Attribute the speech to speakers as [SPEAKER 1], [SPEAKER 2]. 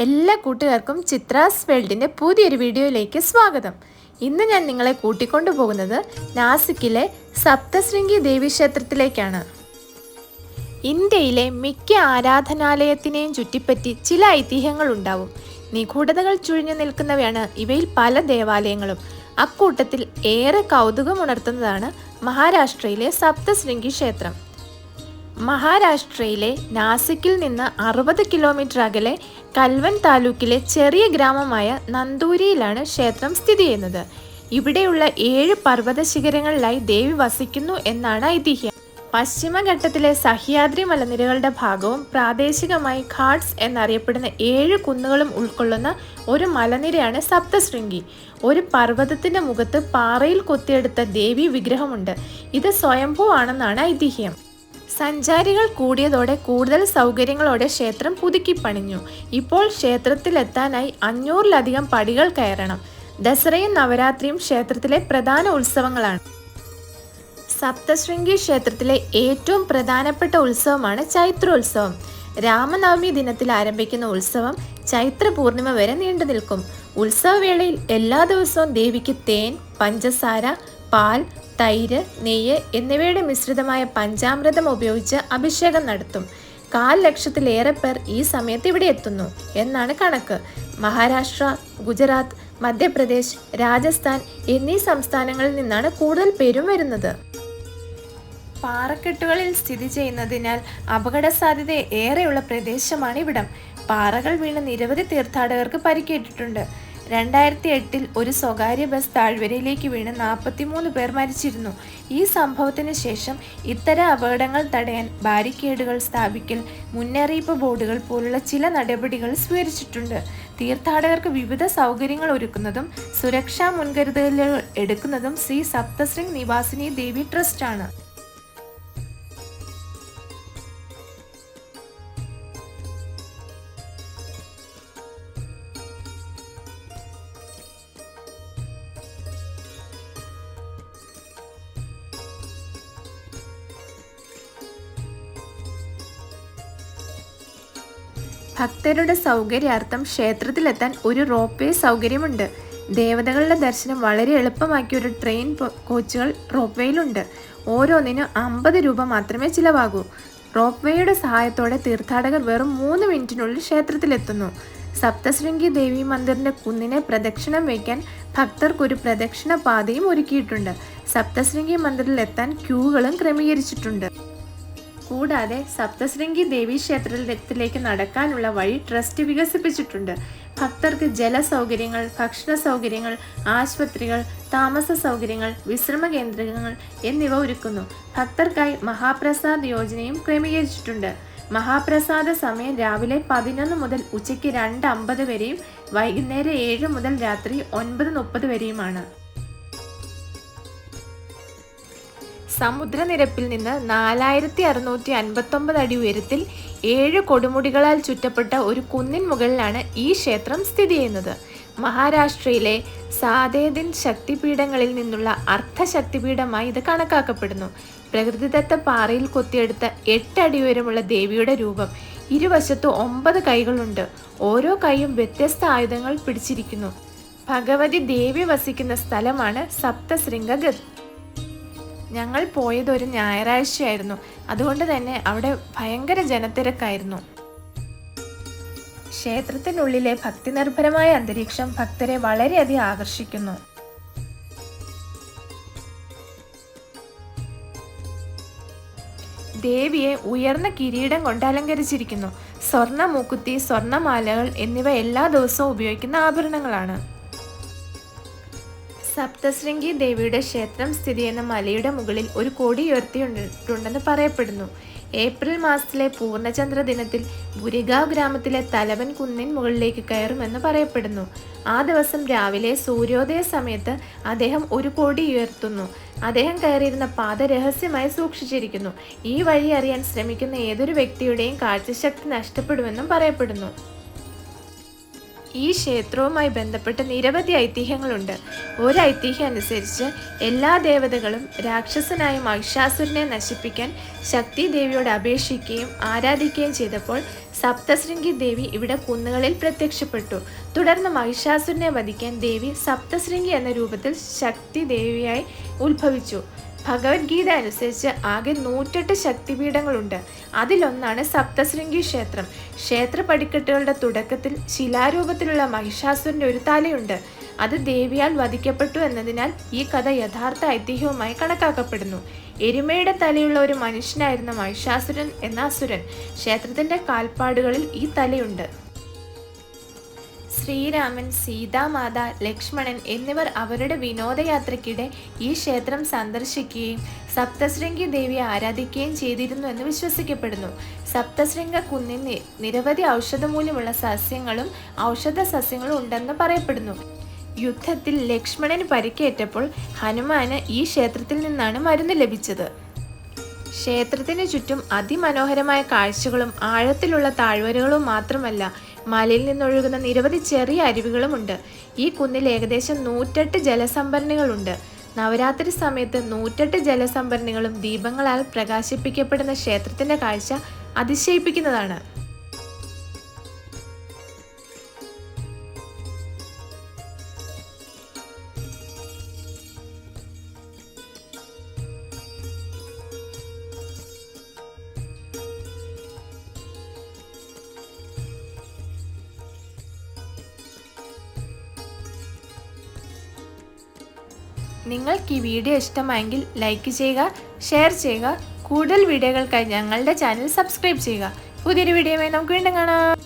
[SPEAKER 1] എല്ലാ കൂട്ടുകാർക്കും ചിത്രാസ് വേൾഡിൻ്റെ പുതിയൊരു വീഡിയോയിലേക്ക് സ്വാഗതം. ഇന്ന് ഞാൻ നിങ്ങളെ കൂട്ടിക്കൊണ്ടു പോകുന്നത് നാസിക്കിലെ സപ്തശൃംഗി ദേവീക്ഷേത്രത്തിലേക്കാണ്. ഇന്ത്യയിലെ മിക്ക ആരാധനാലയത്തിനെയും ചുറ്റിപ്പറ്റി ചില ഐതിഹ്യങ്ങൾ ഉണ്ടാവും. നിഗൂഢതകൾ ചുഴിഞ്ഞു നിൽക്കുന്നവയാണ് ഇവയിൽ പല ദേവാലയങ്ങളും. അക്കൂട്ടത്തിൽ ഏറെ കൗതുകമുണർത്തുന്നതാണ് മഹാരാഷ്ട്രയിലെ സപ്തശൃംഗി ക്ഷേത്രം. മഹാരാഷ്ട്രയിലെ നാസിക്കിൽ നിന്ന് 60 കിലോമീറ്റർ അകലെ കൽവൻ താലൂക്കിലെ ചെറിയ ഗ്രാമമായ നന്ദൂരിയിലാണ് ക്ഷേത്രം സ്ഥിതി ചെയ്യുന്നത്. ഇവിടെയുള്ള 7 പർവ്വത ശിഖരങ്ങളിലായി ദേവി വസിക്കുന്നു എന്നാണ് ഐതിഹ്യം. പശ്ചിമഘട്ടത്തിലെ സഹ്യാദ്രി മലനിരകളുടെ ഭാഗവും പ്രാദേശികമായി ഘാട്സ് എന്നറിയപ്പെടുന്ന 7 കുന്നുകളും ഉൾക്കൊള്ളുന്ന ഒരു മലനിരയാണ് സപ്തശൃംഗി. ഒരു പർവ്വതത്തിന്റെ മുഖത്ത് പാറയിൽ കൊത്തിയെടുത്ത ദേവി വിഗ്രഹമുണ്ട്. ഇത് സ്വയംഭൂ ആണെന്നാണ് ഐതിഹ്യം. സഞ്ചാരികൾ കൂടിയതോടെ കൂടുതൽ സൗകര്യങ്ങളോടെ ക്ഷേത്രം പുതുക്കി പണിഞ്ഞു. ഇപ്പോൾ ക്ഷേത്രത്തിലെത്താനായി 500-ലധികം പടികൾ കയറണം. ദസറയും നവരാത്രിയും ക്ഷേത്രത്തിലെ പ്രധാന ഉത്സവങ്ങളാണ്. സപ്തശൃംഗി ക്ഷേത്രത്തിലെ ഏറ്റവും പ്രധാനപ്പെട്ട ഉത്സവമാണ് ചൈത്രോത്സവം. രാമനവമി ദിനത്തിൽ ആരംഭിക്കുന്ന ഉത്സവം ചൈത്ര പൂർണിമ വരെ നീണ്ടു നിൽക്കും. ഉത്സവവേളയിൽ എല്ലാ ദിവസവും ദേവിക്ക് തേൻ, പഞ്ചസാര, പാൽ, തൈര്, നെയ്യ് എന്നിവയുടെ മിശ്രിതമായ പഞ്ചാമൃതം ഉപയോഗിച്ച് അഭിഷേകം നടത്തും. 1/4 ലക്ഷത്തിലേറെ പേർ ഈ സമയത്ത് ഇവിടെ എത്തുന്നു എന്നാണ് കണക്ക്. മഹാരാഷ്ട്ര, ഗുജറാത്ത്, മധ്യപ്രദേശ്, രാജസ്ഥാൻ എന്നീ സംസ്ഥാനങ്ങളിൽ നിന്നാണ് കൂടുതൽ പേരും വരുന്നത്. പാറക്കെട്ടുകളിൽ സ്ഥിതി ചെയ്യുന്നതിനാൽ അപകട സാധ്യത ഏറെയുള്ള പ്രദേശമാണ് ഇവിടം. പാറകൾ വീണ് നിരവധി തീർത്ഥാടകർക്ക് പരിക്കേറ്റിട്ടുണ്ട്. 2008-ൽ ഒരു സ്വകാര്യ ബസ് താഴ്വരയിലേക്ക് വീണ് 43 പേർ മരിച്ചിരുന്നു. ഈ സംഭവത്തിന് ശേഷം ഇത്തരം അപകടങ്ങൾ തടയാൻ ബാരിക്കേഡുകൾ സ്ഥാപിക്കൽ, മുന്നറിയിപ്പ് ബോർഡുകൾ പോലുള്ള ചില നടപടികൾ സ്വീകരിച്ചിട്ടുണ്ട്. തീർത്ഥാടകർക്ക് വിവിധ സൗകര്യങ്ങൾ ഒരുക്കുന്നതും സുരക്ഷാ മുൻകരുതലുകൾ എടുക്കുന്നതും ശ്രീ സപ്തശൃംഗ് നിവാസിനി ദേവി ട്രസ്റ്റ് ആണ്. ഭക്തരുടെ സൗകര്യാർത്ഥം ക്ഷേത്രത്തിലെത്താൻ ഒരു റോപ്പ് വേ സൗകര്യമുണ്ട്. ദേവതകളുടെ ദർശനം വളരെ എളുപ്പമാക്കിയ ഒരു ട്രെയിൻ കോച്ചുകൾ റോപ്പ് വേയിലുണ്ട്. ഓരോന്നിനും 50 രൂപ മാത്രമേ ചിലവാകൂ. റോപ്പ് വേയുടെ സഹായത്തോടെ തീർത്ഥാടകർ വെറും 3 മിനിറ്റിനുള്ളിൽ ക്ഷേത്രത്തിലെത്തുന്നു. സപ്തശൃംഗി ദേവി മന്ദിറിന്റെ കുന്നിനെ പ്രദക്ഷിണം വയ്ക്കാൻ ഭക്തർക്കൊരു പ്രദക്ഷിണ പാതയും ഒരുക്കിയിട്ടുണ്ട്. സപ്തശൃംഗി മന്ദിറിൽ എത്താൻ ക്യൂകളും ക്രമീകരിച്ചിട്ടുണ്ട്. കൂടാതെ സപ്തശൃംഗി ദേവീ ക്ഷേത്രത്തിലേക്ക് നടക്കാനുള്ള വഴി ട്രസ്റ്റ് വികസിപ്പിച്ചിട്ടുണ്ട്. ഭക്തർക്ക് ജല സൗകര്യങ്ങൾ, ഭക്ഷണ സൗകര്യങ്ങൾ, ആശുപത്രികൾ, താമസ സൗകര്യങ്ങൾ, വിശ്രമ കേന്ദ്രങ്ങൾ എന്നിവ ഒരുക്കുന്നു. ഭക്തർക്കായി മഹാപ്രസാദ് യോജനയും ക്രമീകരിച്ചിട്ടുണ്ട്. മഹാപ്രസാദ സമയം രാവിലെ 11 മുതൽ ഉച്ചയ്ക്ക് 2:50 വരെയും വൈകുന്നേരം 7 മുതൽ രാത്രി 9:30 വരെയുമാണ്. സമുദ്രനിരപ്പിൽ നിന്ന് 4659 അടി ഉയരത്തിൽ 7 കൊടുമുടികളാൽ ചുറ്റപ്പെട്ട ഒരു കുന്നിൻ മുകളിലാണ് ഈ ക്ഷേത്രം സ്ഥിതി ചെയ്യുന്നത്. മഹാരാഷ്ട്രയിലെ സാതേദിൻ ശക്തിപീഠങ്ങളിൽ നിന്നുള്ള അർദ്ധശക്തിപീഠമായി ഇത് കണക്കാക്കപ്പെടുന്നു. പ്രകൃതിദത്ത പാറയിൽ കൊത്തിയെടുത്ത 8 അടി ഉയരമുള്ള ദേവിയുടെ രൂപം. ഇരുവശത്തും 9 കൈകളുണ്ട്. ഓരോ കൈയും വ്യത്യസ്ത ആയുധങ്ങൾ പിടിച്ചിരിക്കുന്നു. ഭഗവതി ദേവി വസിക്കുന്ന സ്ഥലമാണ് സപ്തശൃംഗ. ഞങ്ങൾ പോയത് ഒരു ഞായറാഴ്ചയായിരുന്നു. അതുകൊണ്ട് തന്നെ അവിടെ ഭയങ്കര ജനത്തിരക്കായിരുന്നു. ക്ഷേത്രത്തിനുള്ളിലെ ഭക്തിനിർഭരമായ അന്തരീക്ഷം ഭക്തരെ വളരെയധികം ആകർഷിക്കുന്നു. ദേവിയെ ഉയർന്ന കിരീടം കൊണ്ട് അലങ്കരിച്ചിരിക്കുന്നു. സ്വർണ്ണ മൂക്കുത്തി, സ്വർണ്ണമാലകൾ എന്നിവ എല്ലാ ദിവസവും ഉപയോഗിക്കുന്ന ആഭരണങ്ങളാണ്. സപ്തശൃംഗി ദേവിയുടെ ക്ഷേത്രം സ്ഥിതി ചെയ്യുന്ന മലയുടെ മുകളിൽ ഒരു കൊടി ഉയർത്തിയിട്ടുണ്ടെന്ന് പറയപ്പെടുന്നു. ഏപ്രിൽ മാസത്തിലെ പൂർണ്ണചന്ദ്ര ദിനത്തിൽ ബുരിഗാവ് ഗ്രാമത്തിലെ തലവൻ കുന്നിൻ മുകളിലേക്ക് കയറുമെന്ന് പറയപ്പെടുന്നു. ആ ദിവസം രാവിലെ സൂര്യോദയ സമയത്ത് അദ്ദേഹം ഒരു കൊടി ഉയർത്തുന്നു. അദ്ദേഹം കയറിയിരുന്ന പാത രഹസ്യമായി സൂക്ഷിച്ചിരിക്കുന്നു. ഈ വഴി അറിയാൻ ശ്രമിക്കുന്ന ഏതൊരു വ്യക്തിയുടെയും കാഴ്ചശക്തി നഷ്ടപ്പെടുമെന്നും പറയപ്പെടുന്നു. ഈ ക്ഷേത്രവുമായി ബന്ധപ്പെട്ട് നിരവധി ഐതിഹ്യങ്ങളുണ്ട്. ഒരു ഐതിഹ്യം അനുസരിച്ച് എല്ലാ ദേവതകളും രാക്ഷസനായ മഹിഷാസുരനെ നശിപ്പിക്കാൻ ശക്തി ദേവിയോട് അപേക്ഷിക്കുകയും ആരാധിക്കുകയും ചെയ്തപ്പോൾ സപ്തശൃംഗി ദേവി ഇവിടെ കുന്നുകളിൽ പ്രത്യക്ഷപ്പെട്ടു. തുടർന്ന് മഹിഷാസുരനെ വധിക്കാൻ ദേവി സപ്തശൃംഗി എന്ന രൂപത്തിൽ ശക്തി ദേവിയായി ഉത്ഭവിച്ചു. ഭഗവത്ഗീത അനുസരിച്ച് ആകെ 108 ശക്തിപീഠങ്ങളുണ്ട്. അതിലൊന്നാണ് സപ്തശൃംഗി ക്ഷേത്രം. ക്ഷേത്ര പടിക്കെട്ടുകളുടെ തുടക്കത്തിൽ ശിലാരൂപത്തിലുള്ള മഹിഷാസുരൻ്റെ ഒരു തലയുണ്ട്. അത് ദേവിയാൽ വധിക്കപ്പെട്ടു എന്നതിനാൽ ഈ കഥ യഥാർത്ഥ ഐതിഹ്യവുമായി കണക്കാക്കപ്പെടുന്നു. എരുമയുടെ തലയുള്ള ഒരു മനുഷ്യനായിരുന്ന മഹിഷാസുരൻ എന്ന അസുരൻ. ക്ഷേത്രത്തിന്റെ കാൽപ്പാടുകളിൽ ഈ തലയുണ്ട്. ശ്രീരാമൻ, സീതാമാത, ലക്ഷ്മണൻ എന്നിവർ അവരുടെ വിനോദയാത്രയ്ക്കിടെ ഈ ക്ഷേത്രം സന്ദർശിക്കുകയും സപ്തശൃംഗി ദേവിയെ ആരാധിക്കുകയും ചെയ്തിരുന്നു എന്ന് വിശ്വസിക്കപ്പെടുന്നു. സപ്തശൃംഗ കുന്നിൽ നിരവധി ഔഷധമൂല്യമുള്ള സസ്യങ്ങളും ഔഷധ സസ്യങ്ങളും ഉണ്ടെന്ന് പറയപ്പെടുന്നു. യുദ്ധത്തിൽ ലക്ഷ്മണന് പരിക്കേറ്റപ്പോൾ ഹനുമാന് ഈ ക്ഷേത്രത്തിൽ നിന്നാണ് മരുന്ന് ലഭിച്ചത്. ക്ഷേത്രത്തിന് ചുറ്റും അതിമനോഹരമായ കാഴ്ചകളും ആഴത്തിലുള്ള താഴ്വരകളും മാത്രമല്ല, മലയിൽ നിന്നൊഴുകുന്ന നിരവധി ചെറിയ അരുവികളുമുണ്ട്. ഈ കുന്നിൽ ഏകദേശം 108 ജലസംഭരണികളുണ്ട്. നവരാത്രി സമയത്ത് 108 ജലസംഭരണികളും ദീപങ്ങളാൽ പ്രകാശിപ്പിക്കപ്പെടുന്ന ക്ഷേത്രത്തിന്റെ കാഴ്ച അതിശയിപ്പിക്കുന്നതാണ്. നിങ്ങൾക്ക് ഈ വീഡിയോ ഇഷ്ടമായെങ്കിൽ ലൈക്ക് ചെയ്യുക, ഷെയർ ചെയ്യുക. കൂടുതൽ വീഡിയോകൾക്കായി ഞങ്ങളുടെ ചാനൽ സബ്സ്ക്രൈബ് ചെയ്യുക. പുതിയൊരു വീഡിയോയുമായി നമുക്ക് വീണ്ടും കാണാം.